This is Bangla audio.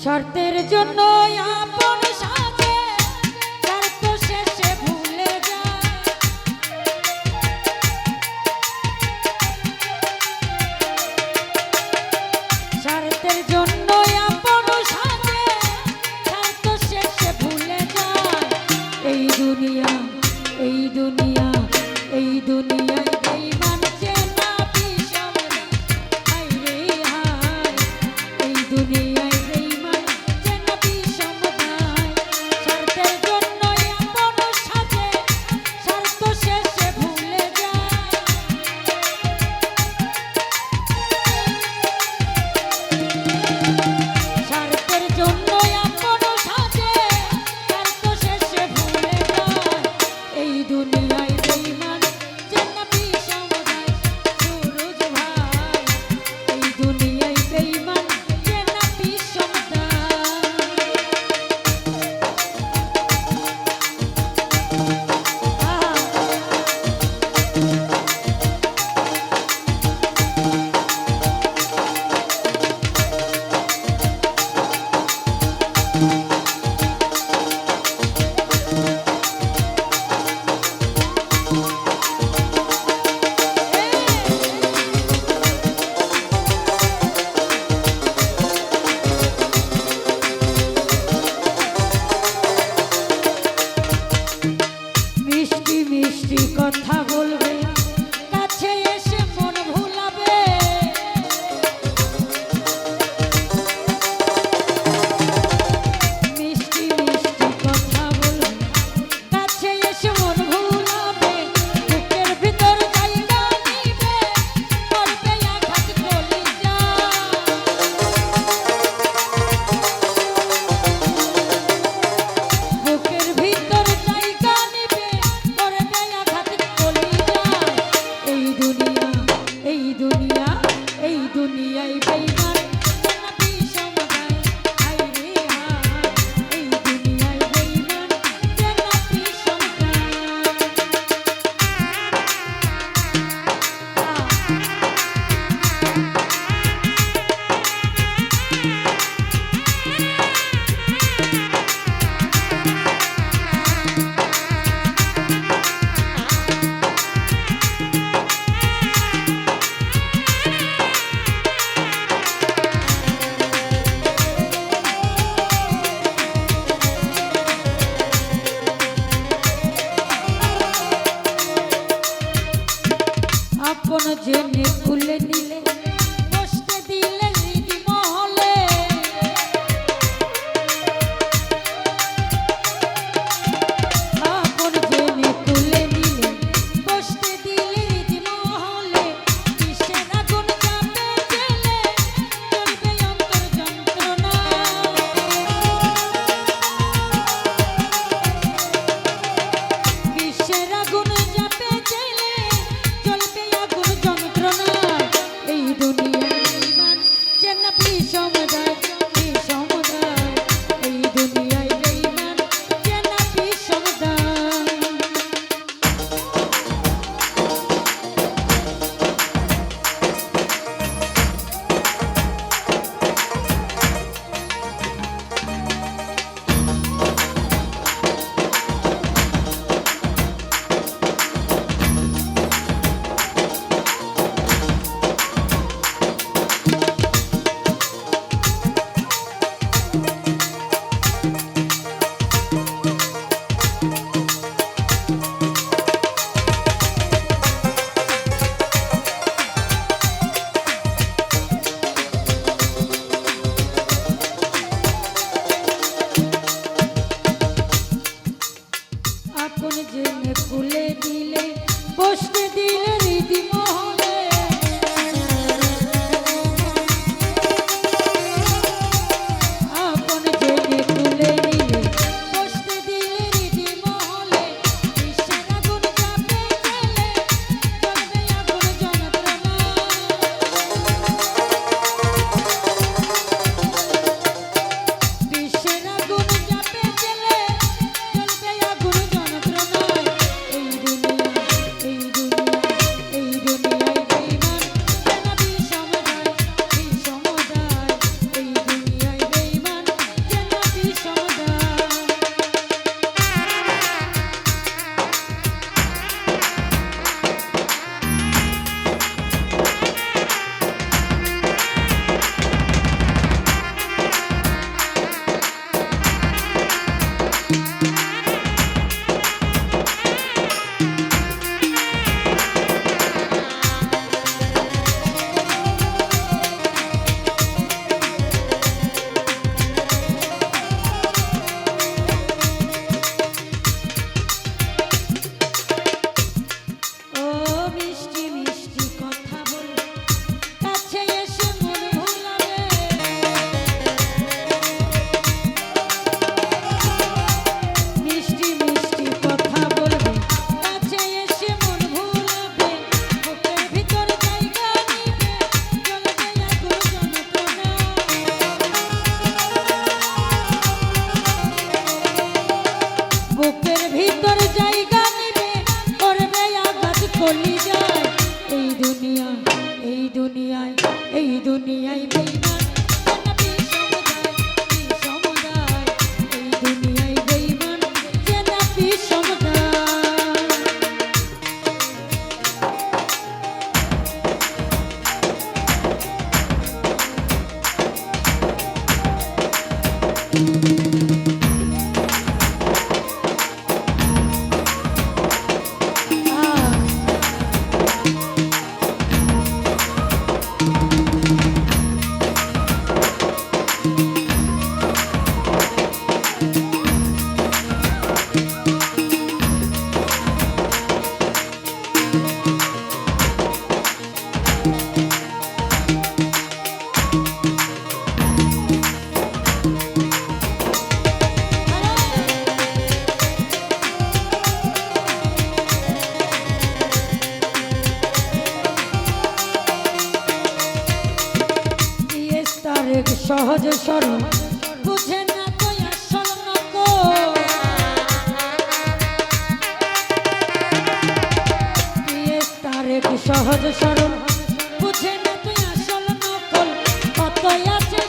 শর্তের জন্য আপন সাজে শর্ত শেষে ভুলে যায়। শর্তের জন্য আপন সাজে শর্ত শেষে ভুলে যায়। এই দুনিয়া এই দুনিয়া এই দুনিয়ায় বেঈমান চেনা বিষম হায় রে হায়। এই দুনিয়ায় বেঈমান চেনা বিষম দায়। শর্তের জন্য আপন সাজে শর্ত শেষে ভুলে যায়। শর্তের জন্য আপন সাজে শর্ত শেষে ভুলে যায়। এই দুনিয়ায় বেঈমান চেনা বিষম দায়। সুরজ ভাই এই দুনিয়ায় বেঈমান চেনা বিষম দায়। মিষ্টি মিষ্টি কথা বলবে কাছে এসে মন ভুলাবে। মিষ্টি মিষ্টি কথা বলবে কাছে এসে মন ভুলাবে। বুকের ভিতর জায়গা নিবে করবে আঘাত কলিজা। বুকের ভিতর জায়গা নিবে করবে আঘাত কলিজা। এই দুনিয়া এই দুনিয়া এই দুনিয়ায় বেঈমান চেনা বিষম দায়। হায় রে হায় এই দুনিয়ায় বেঈমান চেনা বিষম দায়। আপন জেনে খুলে নিলে কষ্ট দিলে হৃদি মহলে। আপন জেনে খুলে নিলে কষ্ট দিলে হৃদি মহলে। কিসের আগুন চাপে জেলে চলবে অন্তর যন্ত্রণা। কিসের আগুন চাপে জেলে চলবে আগুন যন্ত্রণা। এই দুনিয়ায় বেঈমান চেনা বিষম দায় বিষম দায়। এই দুনিয়ায় বেঈমান চেনা বিষম দায়। সহজ সরল বুঝে না তো আসল নকল তারেক সহজ সরল বুঝে না তুই আসল নকল কত আছে